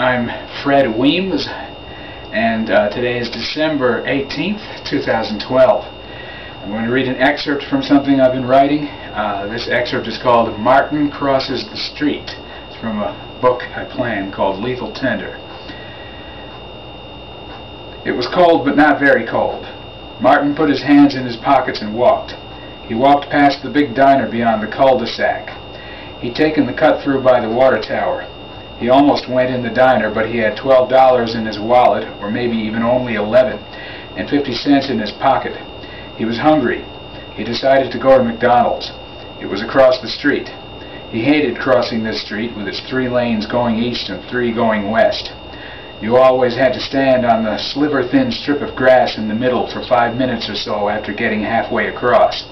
I'm Fred Wemyss, and today is December 18th, 2012. I'm going to read an excerpt from something I've been writing. This excerpt is called Martin Crosses the Street. It's from a book I planned called Lethal Tender. It was cold, but not very cold. Martin put his hands in his pockets and walked. He walked past the big diner beyond the cul-de-sac. He'd taken the cut-through by the water tower. He almost went in the diner, but he had $12 in his wallet, or maybe even only 11, and 50 cents in his pocket. He was hungry. He decided to go to McDonald's. It was across the street. He hated crossing this street with its 3 lanes going east and 3 going west. You always had to stand on the sliver-thin strip of grass in the middle for 5 minutes or so after getting halfway across.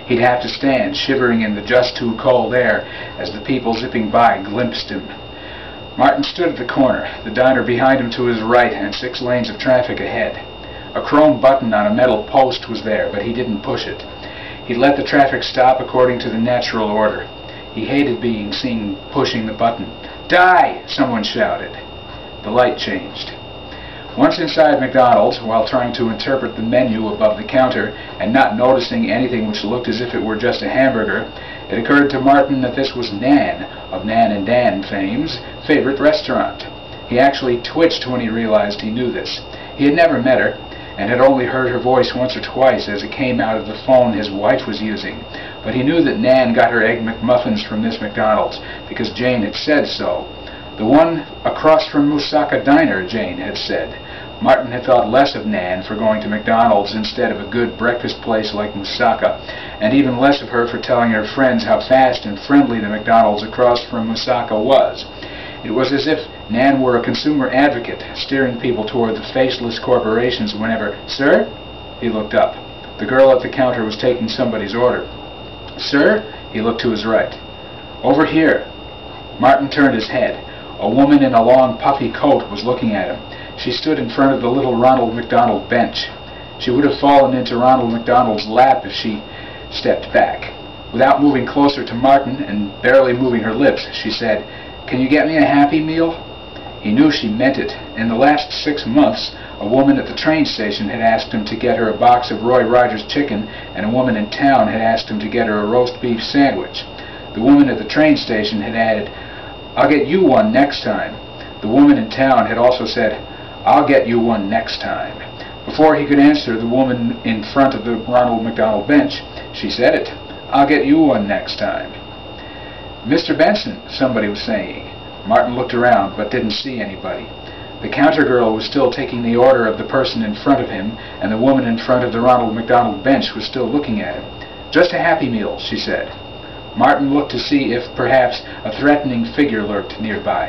He'd have to stand, shivering in the just-too-cold air as the people zipping by glimpsed him. Martin stood at the corner, the diner behind him to his right, and 6 lanes of traffic ahead. A chrome button on a metal post was there, but he didn't push it. He let the traffic stop according to the natural order. He hated being seen pushing the button. "Die!" someone shouted. The light changed. Once inside McDonald's, while trying to interpret the menu above the counter and not noticing anything which looked as if it were just a hamburger, it occurred to Martin that this was Nan, of Nan and Dan fame's favorite restaurant. He actually twitched when he realized he knew this. He had never met her, and had only heard her voice once or twice as it came out of the phone his wife was using. But he knew that Nan got her Egg McMuffins from this McDonald's, because Jane had said so. The one across from Moussaka Diner, Jane had said. Martin had thought less of Nan for going to McDonald's instead of a good breakfast place like Moussaka, and even less of her for telling her friends how fast and friendly the McDonald's across from Moussaka was. It was as if Nan were a consumer advocate, steering people toward the faceless corporations whenever, "Sir?" He looked up. The girl at the counter was taking somebody's order. "Sir?" He looked to his right. "Over here." Martin turned his head. A woman in a long puffy coat was looking at him. She stood in front of the little Ronald McDonald bench. She would have fallen into Ronald McDonald's lap if she stepped back. Without moving closer to Martin and barely moving her lips, she said, "Can you get me a Happy Meal?" He knew she meant it. In the last 6 months, a woman at the train station had asked him to get her a box of Roy Rogers chicken, and a woman in town had asked him to get her a roast beef sandwich. The woman at the train station had added, "I'll get you one next time." The woman in town had also said, "I'll get you one next time." Before he could answer the woman in front of the Ronald McDonald bench, she said it, "I'll get you one next time." "Mr. Benson," somebody was saying. Martin looked around, but didn't see anybody. The counter girl was still taking the order of the person in front of him, and the woman in front of the Ronald McDonald bench was still looking at him. "Just a Happy Meal," she said. Martin looked to see if perhaps a threatening figure lurked nearby.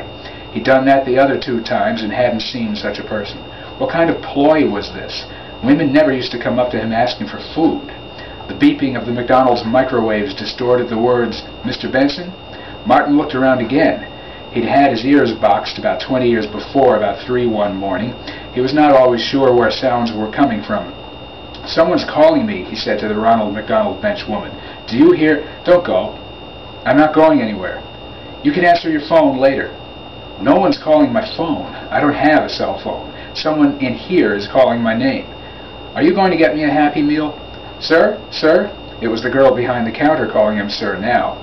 He'd done that the other 2 times and hadn't seen such a person. What kind of ploy was this? Women never used to come up to him asking for food. The beeping of the McDonald's microwaves distorted the words, "Mr. Benson?" Martin looked around again. He'd had his ears boxed about 20 years before, about 3 one morning. He was not always sure where sounds were coming from. "Someone's calling me," he said to the Ronald McDonald bench woman. "Do you hear?" "Don't go." "I'm not going anywhere." "You can answer your phone later." "No one's calling my phone. I don't have a cell phone. Someone in here is calling my name." "Are you going to get me a Happy Meal?" "Sir? Sir?" It was the girl behind the counter calling him sir now.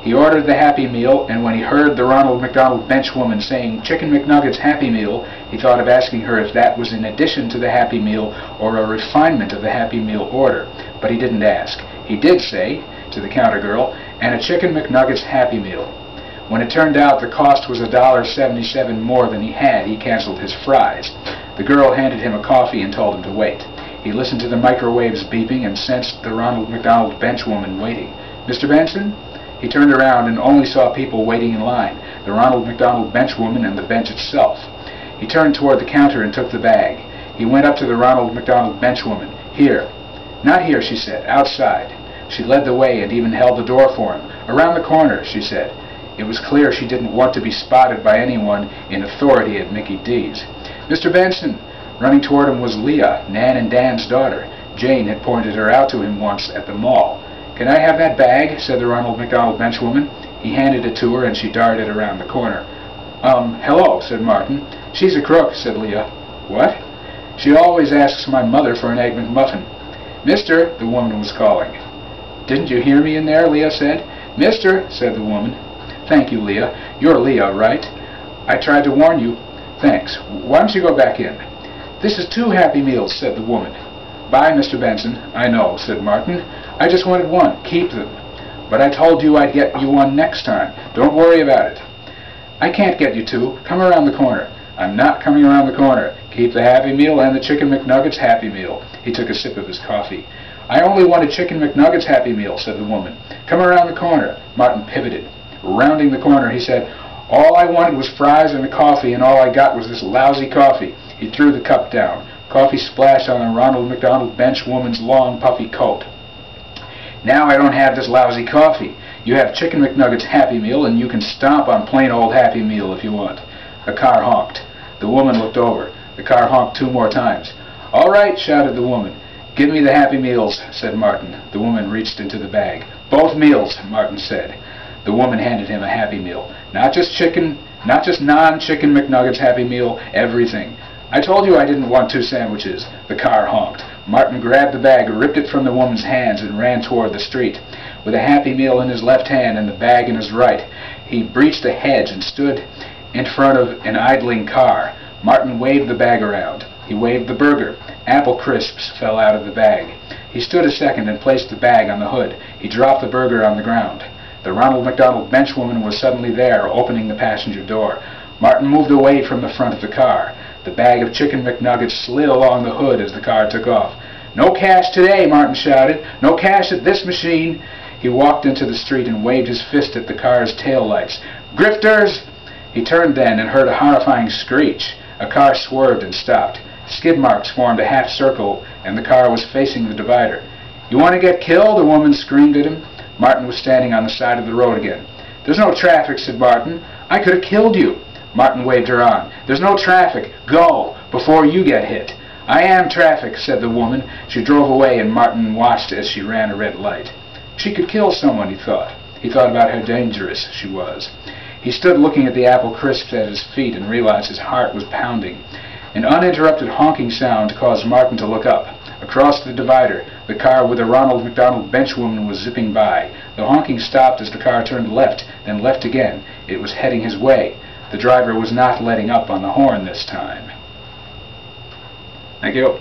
He ordered the Happy Meal, and when he heard the Ronald McDonald bench woman saying Chicken McNuggets Happy Meal, he thought of asking her if that was in addition to the Happy Meal or a refinement of the Happy Meal order, but he didn't ask. He did say, to the counter girl, "And a Chicken McNuggets Happy Meal." When it turned out the cost was $1.77 more than he had, he canceled his fries. The girl handed him a coffee and told him to wait. He listened to the microwaves beeping and sensed the Ronald McDonald bench woman waiting. "Mr. Benson?" He turned around and only saw people waiting in line, the Ronald McDonald bench woman and the bench itself. He turned toward the counter and took the bag. He went up to the Ronald McDonald bench woman. "Here." "Not here," she said. "Outside." She led the way and even held the door for him. "Around the corner," she said. It was clear she didn't want to be spotted by anyone in authority at Mickey D's. "Mr. Benson!" Running toward him was Leah, Nan and Dan's daughter. Jane had pointed her out to him once at the mall. "Can I have that bag?" said the Ronald McDonald benchwoman. He handed it to her, and she darted around the corner. Hello, said Martin. She's a crook, said Leah. What? She always asks my mother for an Egg McMuffin. Mister, the woman was calling. Didn't you hear me in there? Leah said. Mister, said the woman. Thank you, Leah. You're Leah, right? I tried to warn you. Thanks. Why don't you go back in? This is 2 Happy Meals, said the woman. Bye, Mr. Benson. I know, said Martin. I just wanted 1. Keep them. But I told you I'd get you 1 next time. Don't worry about it. I can't get you 2. Come around the corner. I'm not coming around the corner. Keep the Happy Meal and the Chicken McNuggets Happy Meal. He took a sip of his coffee. I only wanted Chicken McNuggets Happy Meal, said the woman. Come around the corner. Martin pivoted. Rounding the corner, he said, all I wanted was fries and a coffee, and all I got was this lousy coffee. He threw the cup down. Coffee splashed on the Ronald McDonald Bench woman's long, puffy coat. Now I don't have this lousy coffee. You have Chicken McNuggets Happy Meal, and you can stomp on plain old Happy Meal if you want. The car honked. The woman looked over. The car honked 2 more times. All right, shouted the woman. Give me the Happy Meals, said Martin. The woman reached into the bag. Both meals, Martin said. The woman handed him a Happy Meal. Not just non-Chicken McNuggets Happy Meal, everything. I told you I didn't want 2 sandwiches. The car honked. Martin grabbed the bag, ripped it from the woman's hands, and ran toward the street. With a Happy Meal in his left hand and the bag in his right, he breached a hedge and stood in front of an idling car. Martin waved the bag around. He waved the burger. Apple crisps fell out of the bag. He stood a second and placed the bag on the hood. He dropped the burger on the ground. The Ronald McDonald Bench woman was suddenly there, opening the passenger door. Martin moved away from the front of the car. The bag of Chicken McNuggets slid along the hood as the car took off. No cash today, Martin shouted. No cash at this machine. He walked into the street and waved his fist at the car's taillights. Grifters! He turned then and heard a horrifying screech. A car swerved and stopped. Skid marks formed a half circle, and the car was facing the divider. You want to get killed? A woman screamed at him. Martin was standing on the side of the road again. There's no traffic, said Martin. I could have killed you. Martin waved her on. There's no traffic. Go, before you get hit. I am traffic, said the woman. She drove away, and Martin watched as she ran a red light. She could kill someone, he thought. He thought about how dangerous she was. He stood looking at the apple crisps at his feet and realized his heart was pounding. An uninterrupted honking sound caused Martin to look up. Across the divider, the car with the Ronald McDonald Bench woman was zipping by. The honking stopped as the car turned left, then left again. It was heading his way. The driver was not letting up on the horn this time. Thank you.